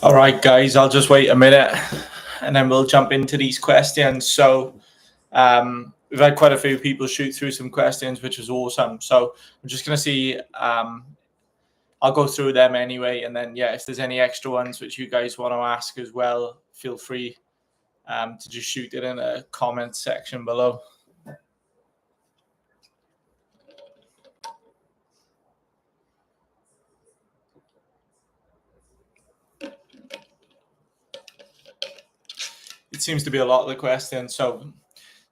All right, guys, I'll just wait a minute and then we'll jump into these questions. So, we've had quite a few people shoot through some questions, which is awesome. So, I'm just going to see, I'll go through them anyway. And then, yeah, if there's any extra ones which you guys want to ask as well, feel free to just shoot it in a comment section below. It seems to be a lot of the questions. So,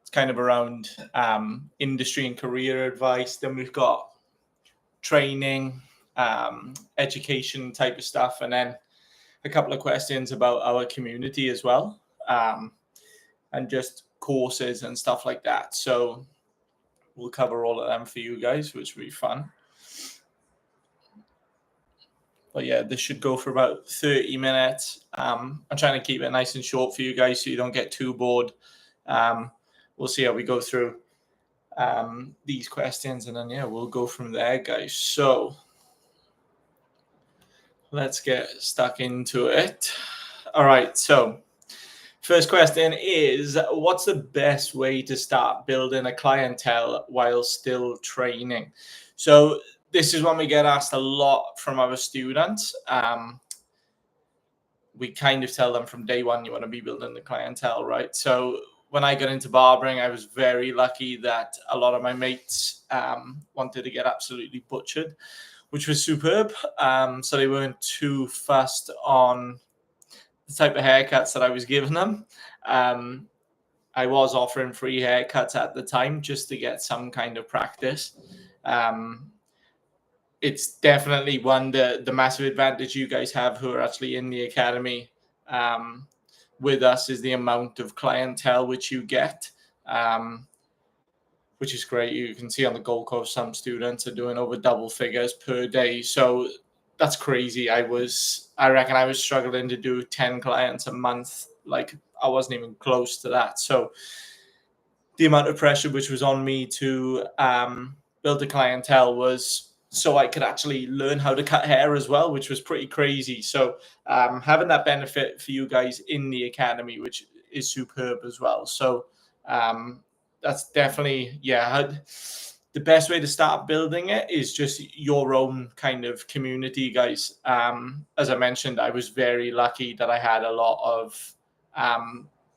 it's kind of around industry and career advice. Then we've got training, education type of stuff, and then a couple of questions about our community as well, and just courses and stuff like that. So we'll cover all of them for you guys, which will be fun. But yeah, this should go for about 30 minutes. I'm trying to keep it nice and short for you guys so you don't get too bored. We'll see how we go through these questions, and then yeah, we'll go from there, guys. So let's get stuck into it. All right, so first question is, what's the best way to start building a clientele while still training? So this is one we get asked a lot from our students. We kind of tell them from day one, you want to be building the clientele, right? So when I got into barbering, I was very lucky that a lot of my mates wanted to get absolutely butchered, which was superb. So they weren't too fussed on the type of haircuts that I was giving them. I was offering free haircuts at the time just to get some kind of practice. It's definitely the massive advantage you guys have who are actually in the academy with us is the amount of clientele which you get, which is great. You can see on the Gold Coast, some students are doing over double figures per day. So that's crazy. I reckon I was struggling to do 10 clients a month. Like I wasn't even close to that. So the amount of pressure which was on me to build a clientele was so I could actually learn how to cut hair as well, which was pretty crazy. So having that benefit for you guys in the academy, which is superb as well. So that's definitely, the best way to start building it is just your own kind of community, guys. As I mentioned, I was very lucky that I had a lot of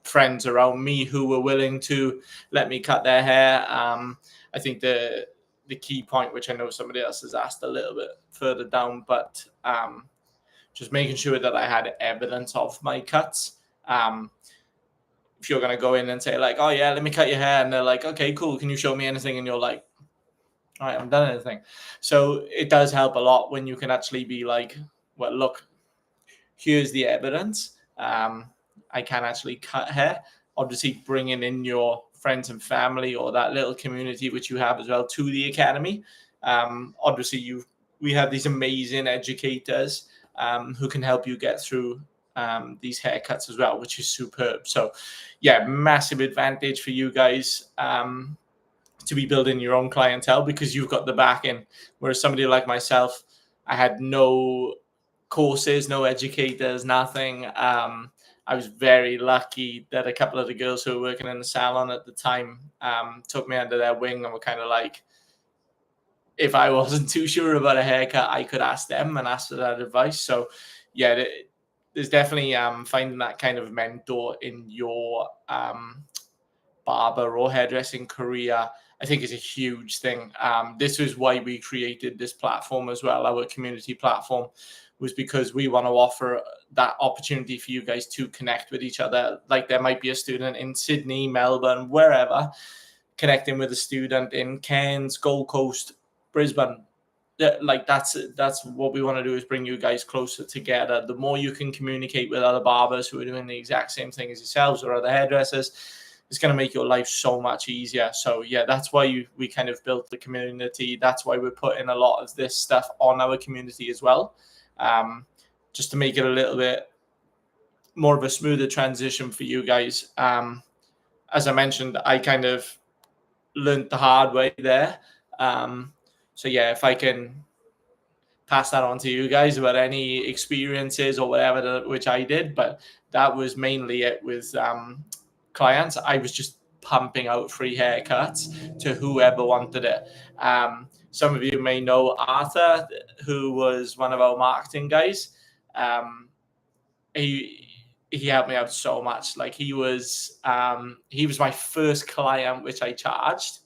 friends around me who were willing to let me cut their hair. I think the key point, which I know somebody else has asked a little bit further down, but just making sure that I had evidence of my cuts. If you're going to go in and say like, oh yeah, let me cut your hair. And they're like, okay, cool. Can you show me anything? And you're like, all right, I haven't done anything. So it does help a lot when you can actually be like, well, look, here's the evidence. I can actually cut hair. Obviously, bringing in your friends and family or that little community which you have as well to the academy. Obviously, we have these amazing educators who can help you get through these haircuts as well, which is superb. So, yeah, massive advantage for you guys to be building your own clientele because you've got the backing. Whereas somebody like myself, I had no courses, no educators, nothing. I was very lucky that a couple of the girls who were working in the salon at the time took me under their wing and were kind of like, if I wasn't too sure about a haircut, I could ask them and ask for that advice. So, yeah, there's definitely finding that kind of mentor in your barber or hairdressing career, I think is a huge thing. This is why we created this platform as well. Our community platform was because we want to offer that opportunity for you guys to connect with each other. Like there might be a student in Sydney, Melbourne, wherever, connecting with a student in Cairns, Gold Coast, Brisbane. Like that's what we want to do is bring you guys closer together. The more you can communicate with other barbers who are doing the exact same thing as yourselves or other hairdressers, it's going to make your life so much easier. So yeah, that's why we kind of built the community. That's why we're putting a lot of this stuff on our community as well, just to make it a little bit more of a smoother transition for you guys. As I mentioned, I kind of learned the hard way there. So yeah, if I can pass that on to you guys about any experiences or whatever which I did, but that was mainly it with clients. I was just pumping out free haircuts to whoever wanted it. Some of you may know Arthur, who was one of our marketing guys. He helped me out so much. Like he was my first client, which I charged,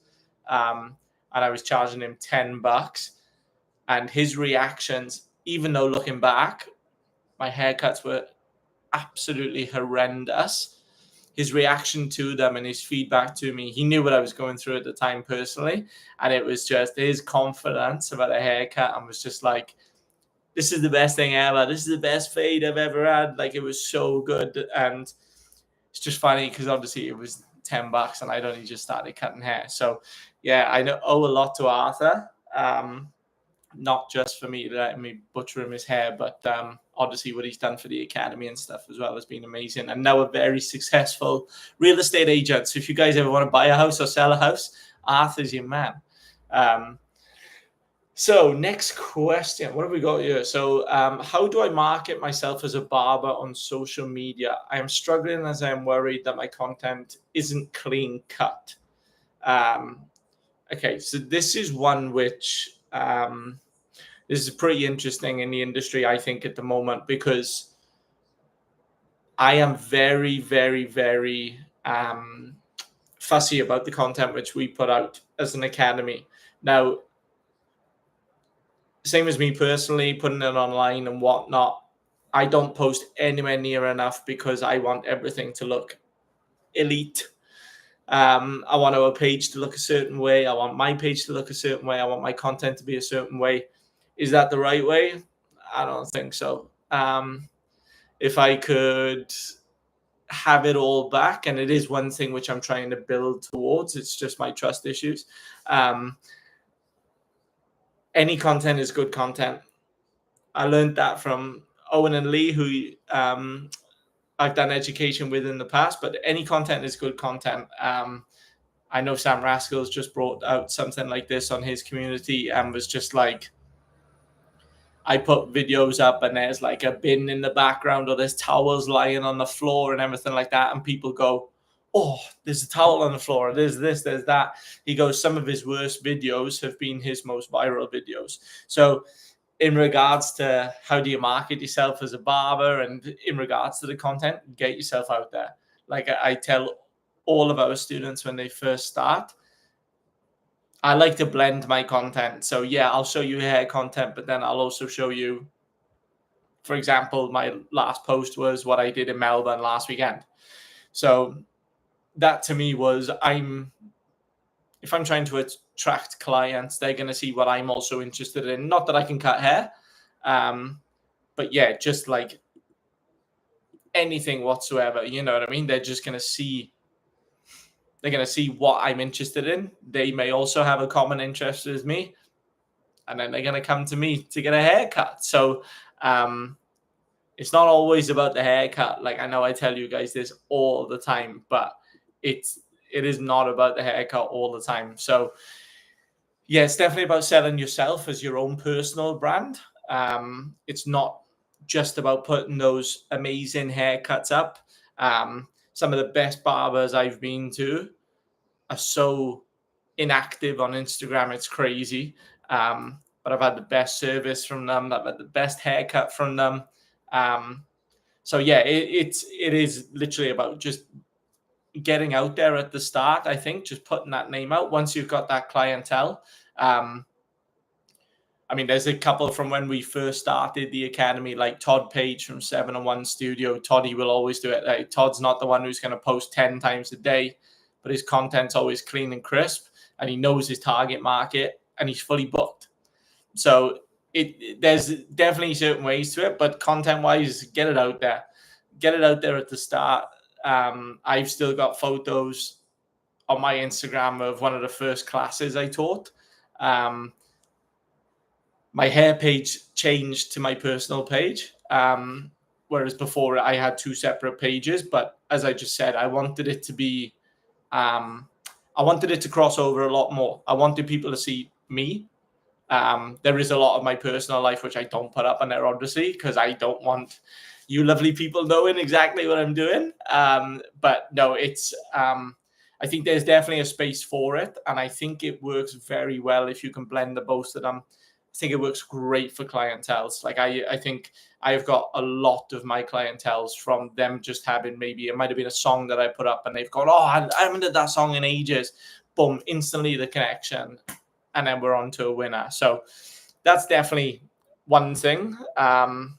and I was charging him $10. And his reactions, even though looking back, my haircuts were absolutely horrendous. His reaction to them and his feedback to me, he knew what I was going through at the time personally. And it was just his confidence about a haircut and was just like, this is the best thing ever. This is the best fade I've ever had. Like, it was so good. And it's just funny because obviously it was $10 and I'd only just started cutting hair. So yeah, I owe a lot to Arthur. Not just for me letting me butcher him his hair, but obviously what he's done for the academy and stuff as well has been amazing. And now a very successful real estate agent. So if you guys ever want to buy a house or sell a house, Arthur's your man. So next question, what have we got here? So how do I market myself as a barber on social media? I am struggling as I am worried that my content isn't clean cut. Okay, so this is one which this is pretty interesting in the industry, I think, at the moment, because I am very, very, very fussy about the content which we put out as an academy. Now, same as me personally, putting it online and whatnot, I don't post anywhere near enough because I want everything to look elite. I want our page to look a certain way. I want my page to look a certain way. I want my content to be a certain way. Is that the right way? I don't think so. If I could have it all back, and it is one thing which I'm trying to build towards, it's just my trust issues. Any content is good content. I learned that from Owen and Lee, who I've done education with in the past, but any content is good content. I know Sam Rascals just brought out something like this on his community and was just like, I put videos up and there's like a bin in the background or there's towels lying on the floor and everything like that. And people go, oh, there's a towel on the floor. There's this, there's that. He goes, some of his worst videos have been his most viral videos. So in regards to how do you market yourself as a barber and in regards to the content, get yourself out there. Like I tell all of our students when they first start, I like to blend my content. So yeah, I'll show you hair content, but then I'll also show you, for example, my last post was what I did in Melbourne last weekend. So that to me was, if I'm trying to attract clients, they're going to see what I'm also interested in. Not that I can cut hair, but yeah, just like anything whatsoever, you know what I mean? They're just going to see, they're going to see what I'm interested in. They may also have a common interest with me, and then they're going to come to me to get a haircut. So it's not always about the haircut. Like, I know I tell you guys this all the time, but it is not about the haircut all the time. So yeah, it's definitely about selling yourself as your own personal brand. It's not just about putting those amazing haircuts up. Some of the best barbers I've been to are so inactive on Instagram. It's crazy. But I've had the best service from them. I've had the best haircut from them. So yeah, it is literally about just getting out there at the start. I think just putting that name out once you've got that clientele. I mean, there's a couple from when we first started the academy, like Todd Page from 701 Studio. Toddy will always do it. Like, Todd's not the one who's going to post 10 times a day, but his content's always clean and crisp, and he knows his target market, and he's fully booked. So there's definitely certain ways to it, but content-wise, get it out there. Get it out there at the start. I've still got photos on my Instagram of one of the first classes I taught. My hair page changed to my personal page, whereas before I had two separate pages. But as I just said, I wanted it to be, I wanted it to cross over a lot more. I wanted people to see me. There is a lot of my personal life which I don't put up on there, obviously, because I don't want you lovely people knowing exactly what I'm doing. But no, it's I think there's definitely a space for it, and I think it works very well if you can blend the both of them. I think it works great for clienteles. Like I think I've got a lot of my clienteles from them just having, maybe it might have been a song that I put up and they've gone, oh, I haven't did that song in ages. Boom, instantly the connection, and then we're on to a winner. So that's definitely one thing. And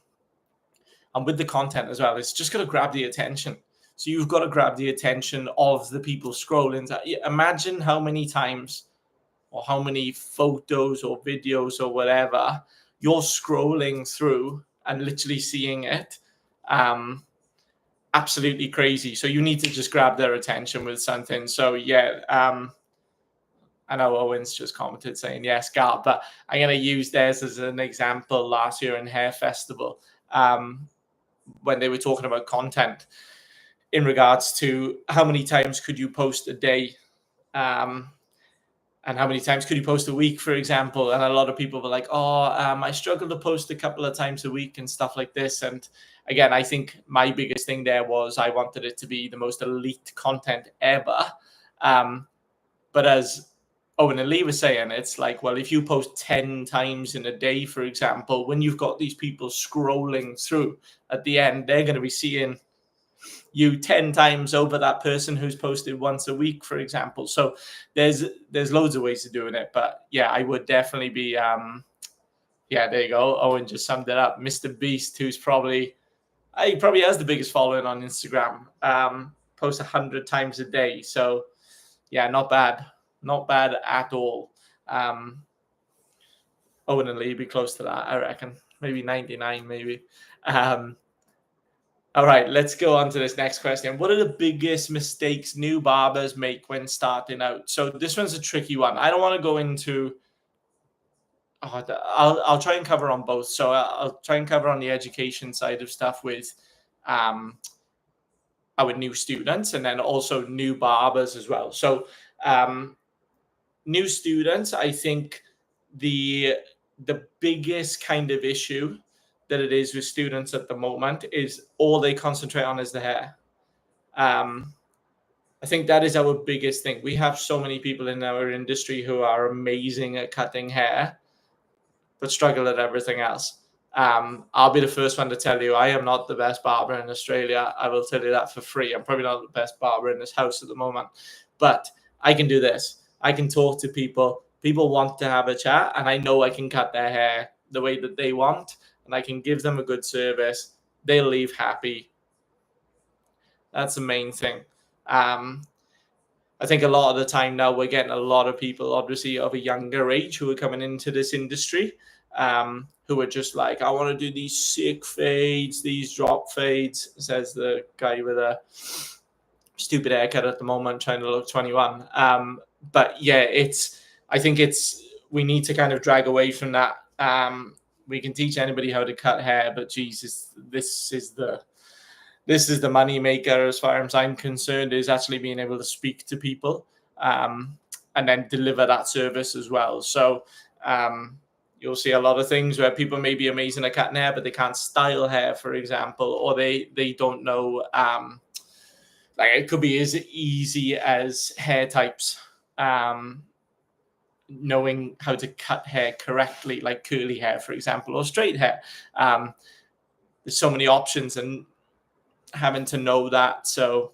with the content as well, it's just got to grab the attention. So you've got to grab the attention of the people scrolling. Imagine how many times or how many photos or videos or whatever you're scrolling through and literally seeing it. Absolutely crazy. So you need to just grab their attention with something. So yeah, I know Owen's just commented saying yes, Gar, but I'm going to use theirs as an example. Last year in Hair Festival, when they were talking about content in regards to how many times could you post a day, and how many times could you post a week, for example. And a lot of people were like, oh, I struggle to post a couple of times a week and stuff like this. And again, I think my biggest thing there was I wanted it to be the most elite content ever. But as Owen and Lee were saying, it's like, well, if you post 10 times in a day, for example, when you've got these people scrolling through at the end, they're going to be seeing you 10 times over that person who's posted once a week, for example. So there's loads of ways of doing it. But yeah, I would definitely be, yeah, there you go. Owen just summed it up. Mr. Beast, who's probably has the biggest following on Instagram, posts 100 times a day. So yeah, not bad at all. Owen and Lee be close to that, I reckon. Maybe 99, maybe. All right, let's go on to this next question. What are the biggest mistakes new barbers make when starting out? So this one's a tricky one. I don't want to go into. I'll try and cover on both. So I'll try and cover on the education side of stuff with our new students, and then also new barbers as well. So new students, I think the biggest kind of issue that it is with students at the moment is all they concentrate on is the hair. I think that is our biggest thing. We have so many people in our industry who are amazing at cutting hair, but struggle at everything else. I'll be the first one to tell you, I am not the best barber in Australia. I will tell you that for free. I'm probably not the best barber in this house at the moment, but I can do this. I can talk to people. People want to have a chat, and I know I can cut their hair the way that they want, and I can give them a good service. They'll leave happy. That's the main thing. I think a lot of the time now we're getting a lot of people, obviously, of a younger age who are coming into this industry, who are just like, I want to do these sick fades, these drop fades, says the guy with a stupid haircut at the moment, trying to look 21. But yeah, I think we need to kind of drag away from that. We can teach anybody how to cut hair, but Jesus, this is the money maker as far as I'm concerned, is actually being able to speak to people, and then deliver that service as well. So you'll see a lot of things where people may be amazing at cutting hair, but they can't style hair, for example, or they don't know. Like it could be as easy as hair types. Knowing how to cut hair correctly, like curly hair, for example, or straight hair. There's so many options, and having to know that. So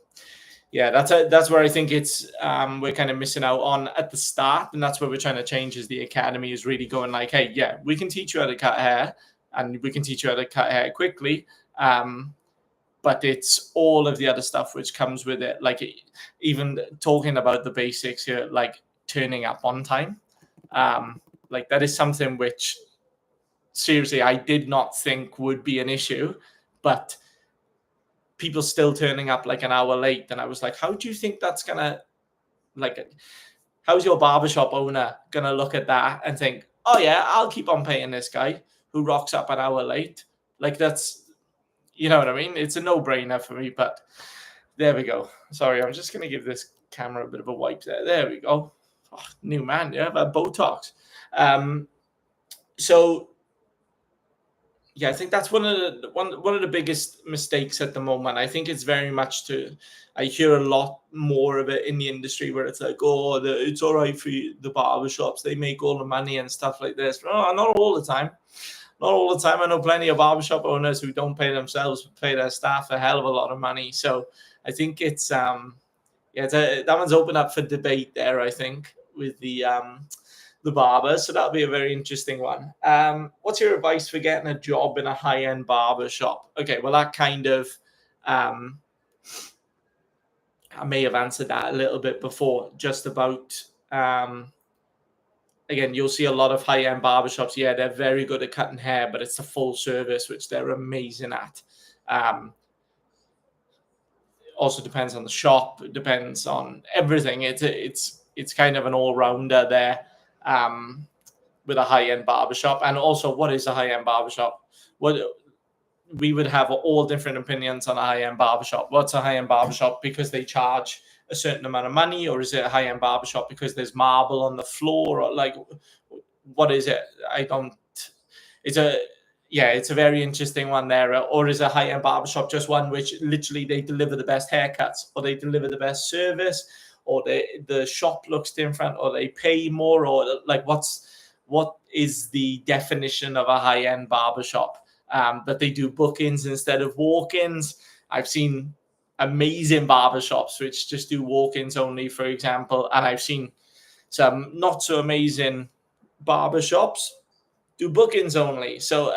yeah, that's where I think it's we're kind of missing out on at the start, and that's where we're trying to change. Is the academy is really going like, hey, yeah, we can teach you how to cut hair, and we can teach you how to cut hair quickly. But it's all of the other stuff which comes with it, like even talking about the basics here, like turning up on time. Like that is something which seriously I did not think would be an issue, but people still turning up like an hour late. And I was like, how do you think that's gonna, like, how's your barbershop owner gonna look at that and think, oh yeah, I'll keep on paying this guy who rocks up an hour late? Like that's, you know what I mean? It's a no-brainer for me, but there we go. Sorry, I'm just going to give this camera a bit of a wipe there. There we go. Oh, new man, yeah, about Botox. So yeah, I think that's one of the biggest mistakes at the moment. I think it's very much to. I hear a lot more of it in the industry where it's like, oh, it's all right for the barber shops. They make all the money and stuff like this. No, not all the time. Not all the time. I know plenty of barbershop owners who don't pay themselves, but pay their staff a hell of a lot of money. So I think it's yeah, that one's open up for debate there. I think with the barber. So that'll be a very interesting one. What's your advice for getting a job in a high-end barber shop? Okay, well, that kind of, I may have answered that a little bit before, just about, again, you'll see a lot of high-end barbershops. Yeah, they're very good at cutting hair, but it's a full service, which they're amazing at. Also depends on the shop. It depends on everything. It's kind of an all-rounder there. With a high-end barbershop. And also, what is a high-end barbershop? What we would have all different opinions on a high-end barbershop. What's a high-end barbershop? Because they charge a certain amount of money, or is it a high-end barbershop because there's marble on the floor, or like what is it? I don't. It's a very interesting one there. Or is a high-end barbershop just one which literally they deliver the best haircuts, or they deliver the best service, or the shop looks different, or they pay more, or like what is the definition of a high-end barbershop? That they do bookings instead of walk-ins. I've seen amazing barbershops which just do walk-ins only, for example, and I've seen some not so amazing barbershops do bookings only. So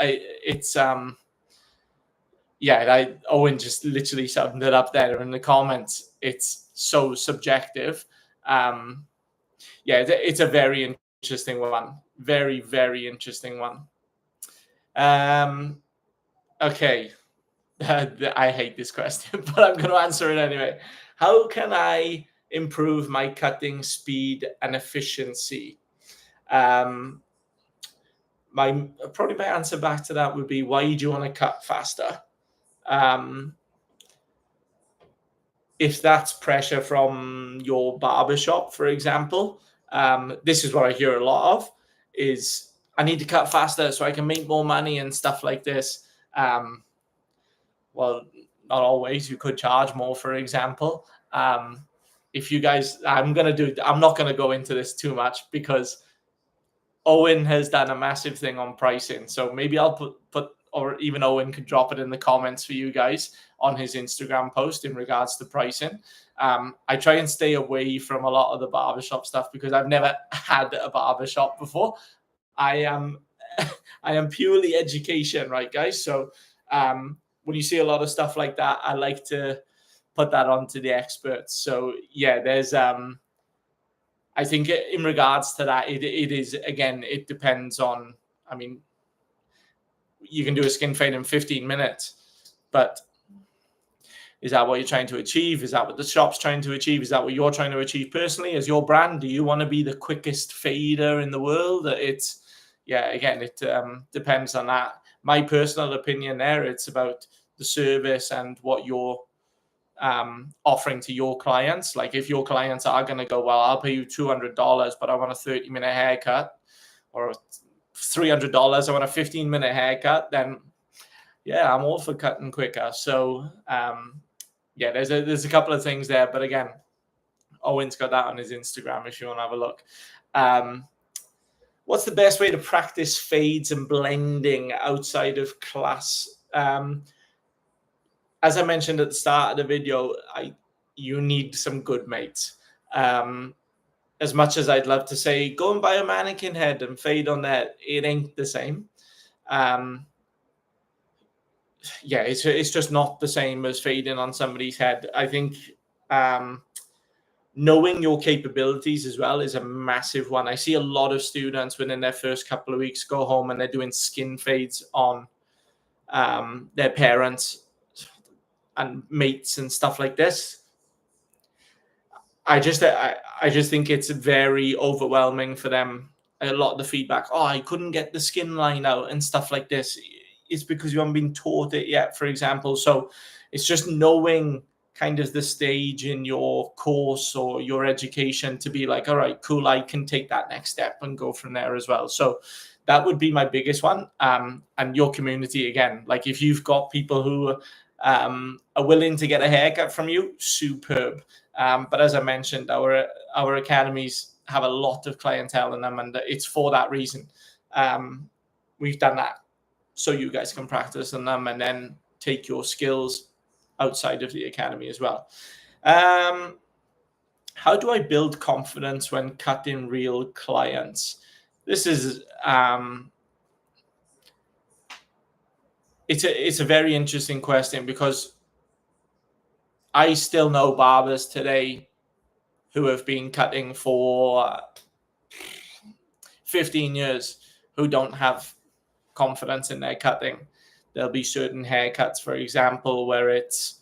Owen just literally summed it up there in the comments. It's so subjective. It's a very interesting one. Very, very interesting one. Okay. I hate this question, but I'm going to answer it anyway. How can I improve my cutting speed and efficiency? My answer back to that would be, why do you want to cut faster? If that's pressure from your barbershop, for example, this is what I hear a lot of, is I need to cut faster so I can make more money and stuff like this. Well, not always. You could charge more, for example. If you guys, I'm not going to go into this too much because Owen has done a massive thing on pricing. So maybe I'll put or even Owen could drop it in the comments for you guys on his Instagram post in regards to pricing. I try and stay away from a lot of the barbershop stuff because I've never had a barbershop before. I am purely education, right, guys? So when you see a lot of stuff like that, I like to put that onto the experts. So yeah, there's I think in regards to that, it is, again, it depends on, I mean, you can do a skin fade in 15 minutes, but is that what you're trying to achieve? Is that what the shop's trying to achieve? Is that what you're trying to achieve personally as your brand? Do you want to be the quickest fader in the world? It depends on that. My personal opinion there, it's about the service and what you're offering to your clients. Like if your clients are going to go, well, I'll pay you $200, but I want a 30-minute haircut, or $300, I want a 15-minute haircut, then yeah, I'm all for cutting quicker. So there's a couple of things there, but again, Owen's got that on his Instagram if you want to have a look. What's the best way to practice fades and blending outside of class? As I mentioned at the start of the video, you need some good mates. As much as I'd love to say, go and buy a mannequin head and fade on that, it ain't the same. It's just not the same as fading on somebody's head. I think knowing your capabilities as well is a massive one. I see a lot of students within their first couple of weeks go home and they're doing skin fades on their parents and mates and stuff like this. I just think it's very overwhelming for them. A lot of the feedback, I couldn't get the skin line out and stuff like this. It's because you haven't been taught it yet, for example. So it's just knowing kind of the stage in your course or your education to be like, all right, cool, I can take that next step and go from there as well. So that would be my biggest one. And your community again, like if you've got people who are willing to get a haircut from you, superb. But as I mentioned, our academies have a lot of clientele in them, and it's for that reason. We've done that so you guys can practice on them and then take your skills outside of the academy as well. How do I build confidence when cutting real clients? This is it's a very interesting question, because I still know barbers today who have been cutting for 15 years who don't have confidence in their cutting. There'll be certain haircuts, for example, where it's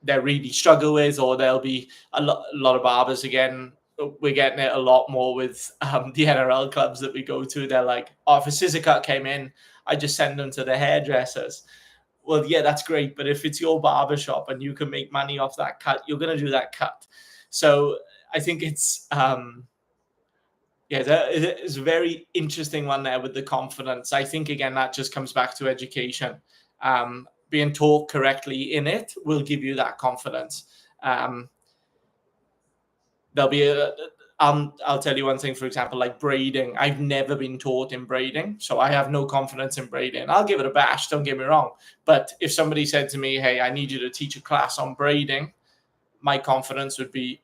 they really struggle with, or there'll be a lot of barbers, again, we're getting it a lot more with the NRL clubs that we go to. They're like, oh, if a scissor cut came in, I just send them to the hairdressers. Well, yeah, that's great. But if it's your barbershop and you can make money off that cut, you're going to do that cut. So I think it's, it's a very interesting one there with the confidence. I think, again, that just comes back to education. Being taught correctly in it will give you that confidence. There'll be I'll tell you one thing, for example, like braiding. I've never been taught in braiding, so I have no confidence in braiding. I'll give it a bash, don't get me wrong. But if somebody said to me, hey, I need you to teach a class on braiding, my confidence would be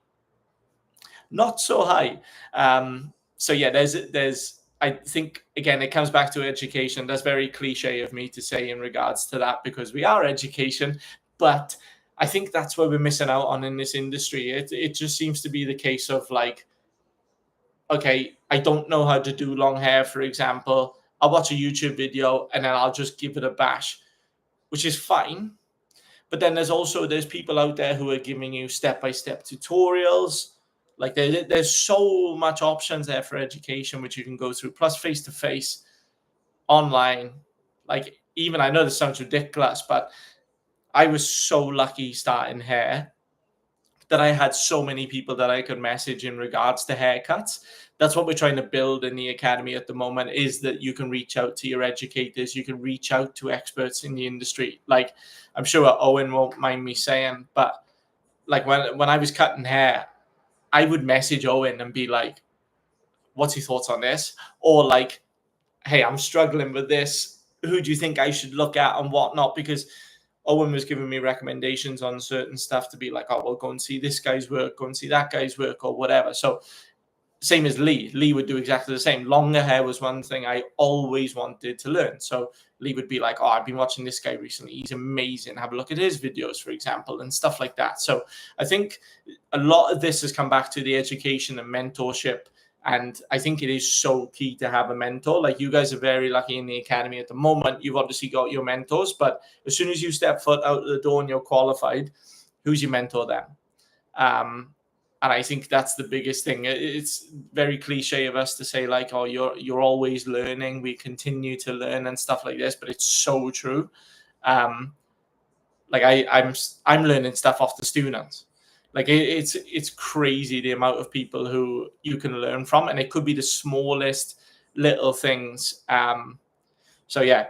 not so high. So yeah, there's I think, again, it comes back to education. That's very cliche of me to say in regards to that, because we are education, but I think that's what we're missing out on in this industry. It just seems to be the case of like, okay, I don't know how to do long hair, for example. I'll watch a YouTube video and then I'll just give it a bash, which is fine. But then there's people out there who are giving you step-by-step tutorials. Like there's so much options there for education, which you can go through, plus face-to-face, online. Like, even, I know this sounds ridiculous, but I was so lucky starting hair that I had so many people that I could message in regards to haircuts. That's what we're trying to build in the academy at the moment, is that you can reach out to your educators, you can reach out to experts in the industry. Like, I'm sure Owen won't mind me saying, but like when I was cutting hair, I would message Owen and be like, what's your thoughts on this? Or like, hey, I'm struggling with this. Who do you think I should look at and whatnot? Because Owen was giving me recommendations on certain stuff to be like, oh, well, go and see this guy's work, go and see that guy's work, or whatever. So same as Lee. Lee would do exactly the same. Longer hair was one thing I always wanted to learn. So Lee would be like, oh, I've been watching this guy recently. He's amazing. Have a look at his videos, for example, and stuff like that. So I think a lot of this has come back to the education and mentorship. And I think it is so key to have a mentor. Like, you guys are very lucky in the academy at the moment. You've obviously got your mentors, but as soon as you step foot out of the door and you're qualified, who's your mentor then? And I think that's the biggest thing. It's very cliche of us to say like, oh, you're always learning. We continue to learn and stuff like this, but it's so true. Like I'm learning stuff off the students. Like it's crazy the amount of people who you can learn from, and it could be the smallest little things. So yeah,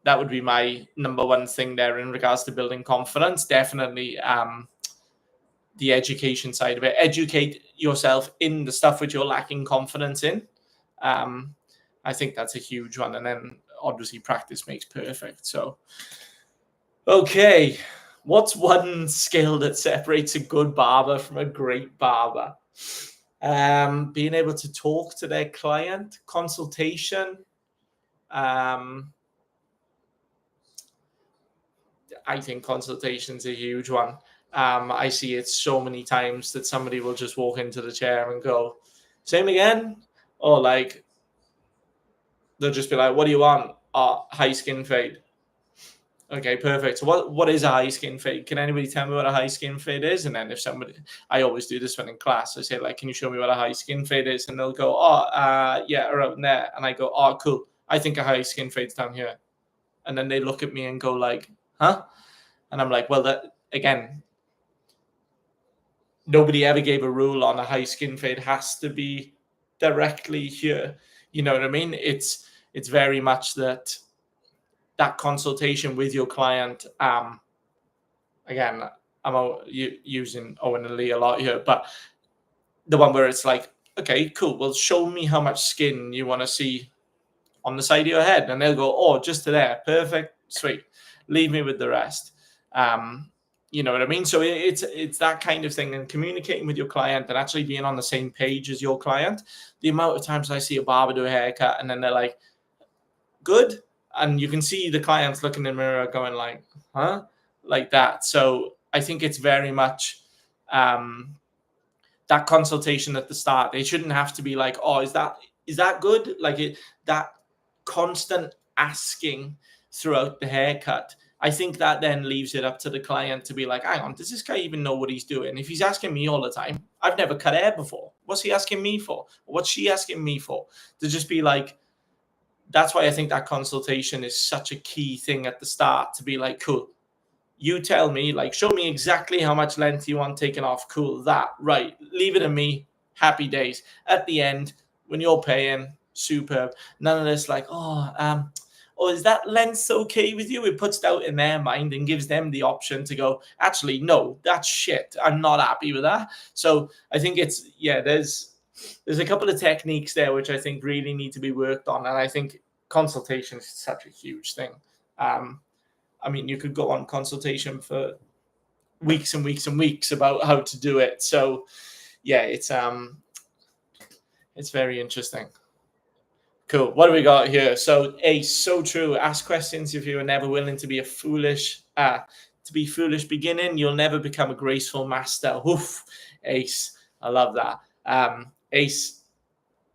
that would be my number one thing there in regards to building confidence. Definitely the education side of it. Educate yourself in the stuff which you're lacking confidence in. I think that's a huge one. And then obviously practice makes perfect. So, okay. What's one skill that separates a good barber from a great barber? Being able to talk to their client, consultation. I think consultation's a huge one. I see it so many times that somebody will just walk into the chair and go, same again? Or like, they'll just be like, what do you want? High skin fade. Okay, perfect. So what is a high skin fade? Can anybody tell me what a high skin fade is? And then if somebody, I always do this one in class. I say like, can you show me what a high skin fade is? And they'll go, yeah, around there. And I go, oh, cool. I think a high skin fade's down here. And then they look at me and go like, huh? And I'm like, well, that again, nobody ever gave a rule on a high skin fade has to be directly here. You know what I mean? It's very much that consultation with your client. Again, I'm using Owen and Lee a lot here, but the one where it's like, okay, cool. Well, show me how much skin you want to see on the side of your head, and they'll go, oh, just to there, perfect, sweet. Leave me with the rest. You know what I mean? So it's that kind of thing, and communicating with your client and actually being on the same page as your client. The amount of times I see a barber do a haircut, and then they're like, good, and you can see the clients looking in the mirror going like, huh, like that. So I think it's very much that consultation at the start. They shouldn't have to be like, oh, is that good? Like that constant asking throughout the haircut. I think that then leaves it up to the client to be like, hang on, does this guy even know what he's doing? If he's asking me all the time, I've never cut hair before. What's he asking me for? What's she asking me for? To just be like, that's why I think that consultation is such a key thing at the start, to be like, cool, you tell me, like, show me exactly how much length you want taken off. Cool, that, right. Leave it to me. Happy days. At the end, when you're paying, superb. None of this like, is that length okay with you? It puts doubt in their mind and gives them the option to go, actually, no, that's shit. I'm not happy with that. So I think there's a couple of techniques there which I think really need to be worked on. And I think consultation is such a huge thing. I mean, you could go on consultation for weeks and weeks and weeks about how to do it. So yeah, it's very interesting. Cool. What do we got here? So Ace, so true. Ask questions if you are never willing to be foolish beginning, you'll never become a graceful master. Oof, Ace. I love that. Ace,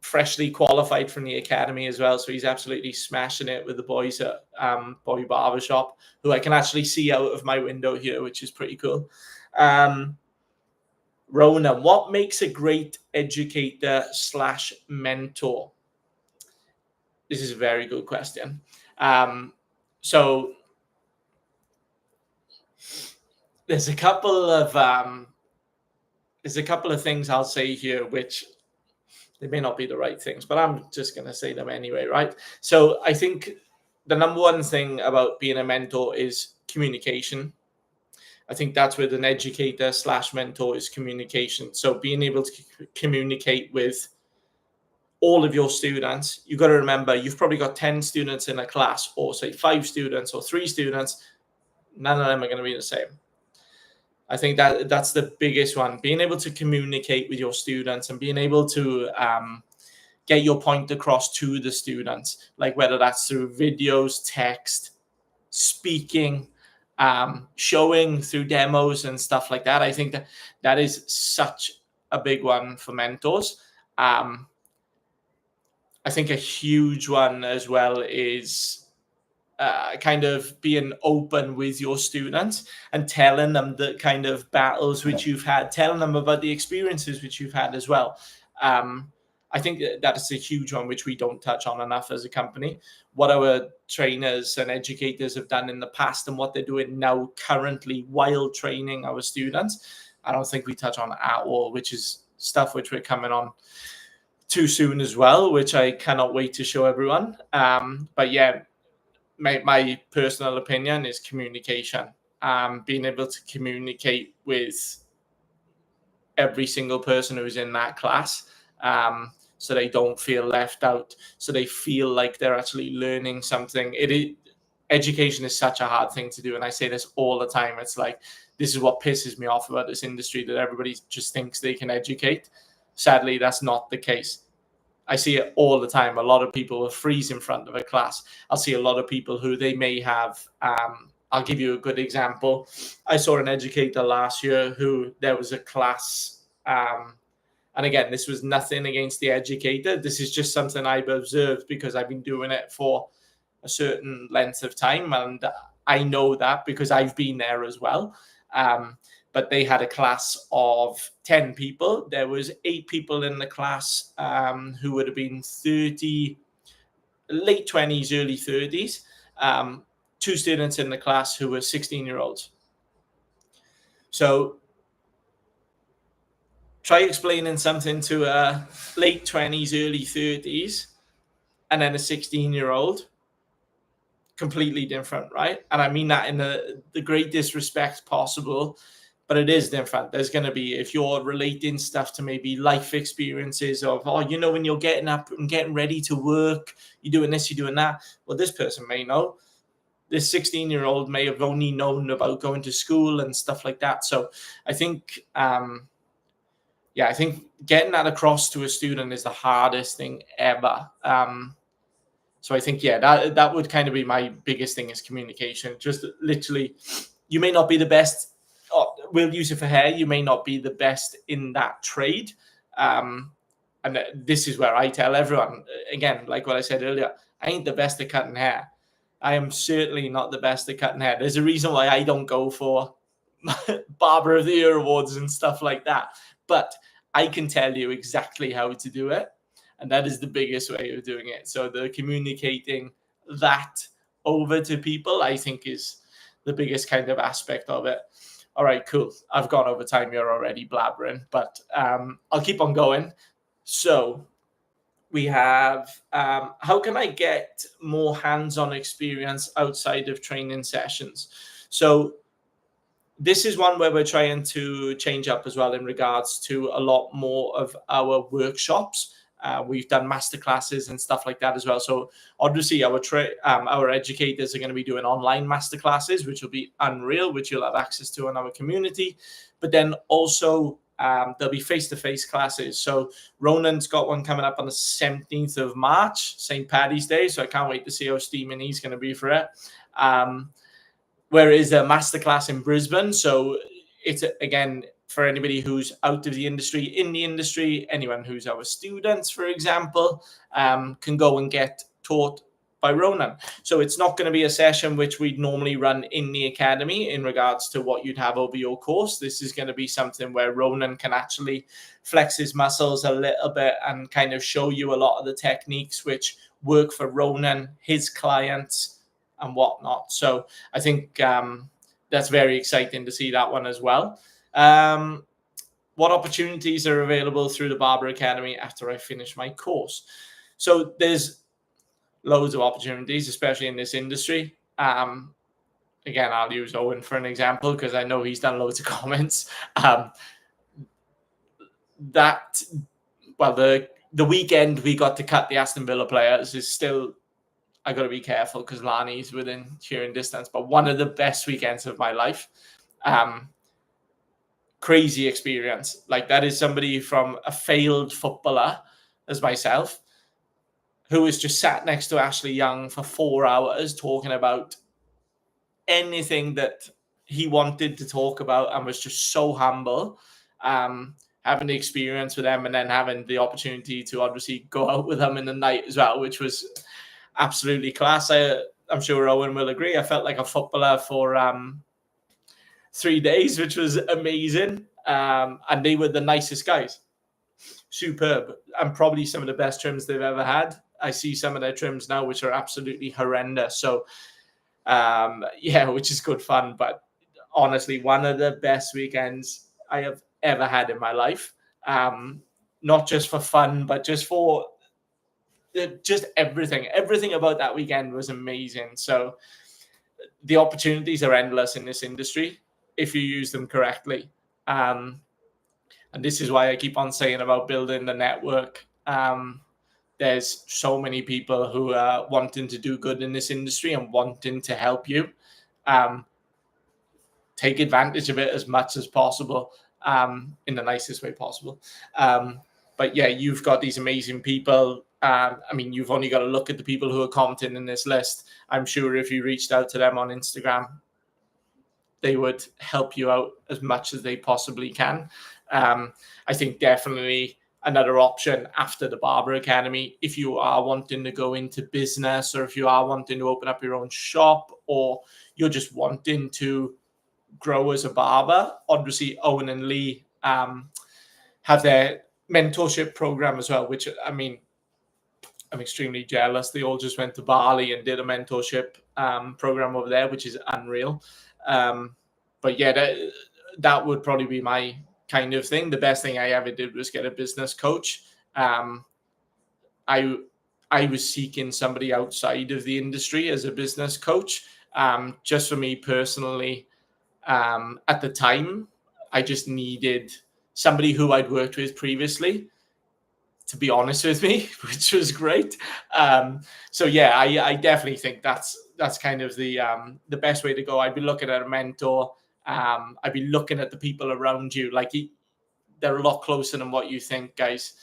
freshly qualified from the academy as well, so he's absolutely smashing it with the boys at Boy Barbershop, who I can actually see out of my window here, which is pretty cool. Rona, what makes a great educator / mentor? This is a very good question. So there's a couple of things I'll say here, which they may not be the right things, but I'm just going to say them anyway, right? So I think the number one thing about being a mentor is communication. I think that's with an educator / mentor is communication. So being able to communicate with all of your students. You've got to remember, you've probably got 10 students in a class, or say 5 students or 3 students. None of them are going to be the same. I think that's the biggest one. Being able to communicate with your students and being able to get your point across to the students, like whether that's through videos, text, speaking, showing through demos and stuff like that. I think that is such a big one for mentors. I think a huge one as well is kind of being open with your students and telling them the kind of battles which you've had, telling them about the experiences which you've had as well. I think that is a huge one which we don't touch on enough as a company. What our trainers and educators have done in the past and what they're doing now currently while training our students, I don't think we touch on at all, which is stuff which we're coming on too soon as well, which I cannot wait to show everyone. But yeah, my personal opinion is communication. Being able to communicate with every single person who's in that class, so they don't feel left out, so they feel like they're actually learning something. Education is such a hard thing to do, and I say this all the time. It's like, this is what pisses me off about this industry, that everybody just thinks they can educate. Sadly, that's not the case. I see it all the time. A lot of people will freeze in front of a class. I'll see a lot of people who they may have. I'll give you a good example. I saw an educator last year who there was a class. And again, this was nothing against the educator. This is just something I've observed because I've been doing it for a certain length of time. And I know that because I've been there as well. But they had a class of 10 people. There was 8 people in the class who would have been 30, late 20s, early 30s. 2 students in the class who were 16-year-olds. So try explaining something to a late 20s, early 30s and then a 16-year-old, completely different, right? And I mean that in the greatest respect possible, but it is different. There's going to be, if you're relating stuff to maybe life experiences of, oh, when you're getting up and getting ready to work, you're doing this, you're doing that. Well, this person may know. This 16-year-old may have only known about going to school and stuff like that. So I think, I think getting that across to a student is the hardest thing ever. So I think, that would kind of be my biggest thing is communication. Just literally, you may not be the best. We'll use it for hair. You may not be the best in that trade. And this is where I tell everyone, again, like what I said earlier, I ain't the best at cutting hair. I am certainly not the best at cutting hair. There's a reason why I don't go for Barber of the Year awards and stuff like that. But I can tell you exactly how to do it. And that is the biggest way of doing it. So the communicating that over to people, I think, is the biggest kind of aspect of it. All right, cool. I've gone over time. You're already blabbering, but I'll keep on going. So we have, how can I get more hands-on experience outside of training sessions? So this is one where we're trying to change up as well in regards to a lot more of our workshops. We've done masterclasses and stuff like that as well. So obviously our educators are going to be doing online masterclasses, which will be unreal, which you'll have access to in our community. But then also there'll be face-to-face classes. So Ronan's got one coming up on the 17th of March, St. Paddy's Day. So I can't wait to see how steaming he's going to be for it. Where is a masterclass in Brisbane. So it's, again, for anybody who's out of the industry, in the industry, anyone who's our students, for example, can go and get taught by Ronan. So it's not going to be a session which we'd normally run in the academy in regards to what you'd have over your course. This is going to be something where Ronan can actually flex his muscles a little bit and kind of show you a lot of the techniques which work for Ronan, his clients, and whatnot. So I think that's very exciting to see that one as well. What opportunities are available through the Barber Academy after I finish my course? So there's loads of opportunities, especially in this industry. Again, I'll use Owen for an example because I know he's done loads of comments. The weekend we got to cut the Aston Villa players is still, I got to be careful because Lani's within hearing distance, but one of the best weekends of my life. Crazy experience. Like, that is somebody from a failed footballer as myself who was just sat next to Ashley Young for 4 hours talking about anything that he wanted to talk about and was just so humble. Having the experience with them and then having the opportunity to obviously go out with them in the night as well, which was absolutely class. I'm sure Owen will agree. I felt like a footballer for 3 days, which was amazing. And they were the nicest guys. Superb. And probably some of the best trims they've ever had. I see some of their trims now, which are absolutely horrendous. So, which is good fun. But honestly, one of the best weekends I have ever had in my life. Not just for fun, but just for just everything. Everything about that weekend was amazing. So the opportunities are endless in this industry if you use them correctly. And this is why I keep on saying about building the network. There's so many people who are wanting to do good in this industry and wanting to help you. Take advantage of it as much as possible, in the nicest way possible. But yeah, you've got these amazing people. You've only got to look at the people who are commenting in this list. I'm sure if you reached out to them on Instagram, they would help you out as much as they possibly can. I think definitely another option after the Barber Academy, if you are wanting to go into business or if you are wanting to open up your own shop or you're just wanting to grow as a barber, obviously Owen and Lee have their mentorship program as well, which I'm extremely jealous. They all just went to Bali and did a mentorship program over there, which is unreal. But yeah, that would probably be my kind of thing. The best thing I ever did was get a business coach. I I was seeking somebody outside of the industry as a business coach. Just for me personally, at the time, I just needed somebody who I'd worked with previously, to be honest with me, which was great. So yeah, I definitely think that's kind of the best way to go. I'd be looking at a mentor. I'd be looking at the people around you. Like they're a lot closer than what you think, guys.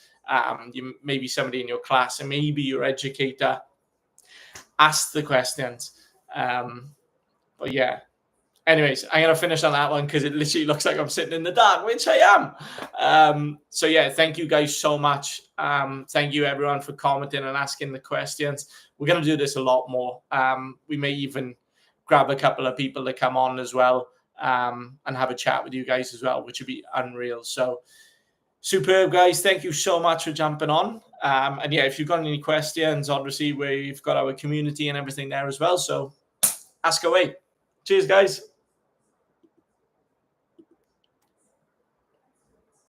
You maybe somebody in your class, and maybe your educator. Ask the questions. But yeah, anyways, I'm going to finish on that one because it literally looks like I'm sitting in the dark, which I am. So yeah, thank you guys so much. Thank you everyone for commenting and asking the questions. We're going to do this a lot more. We may even grab a couple of people to come on as well, and have a chat with you guys as well, which would be unreal. So superb, guys. Thank you so much for jumping on. And yeah, if you've got any questions, obviously we've got our community and everything there as well. So ask away. Cheers, guys.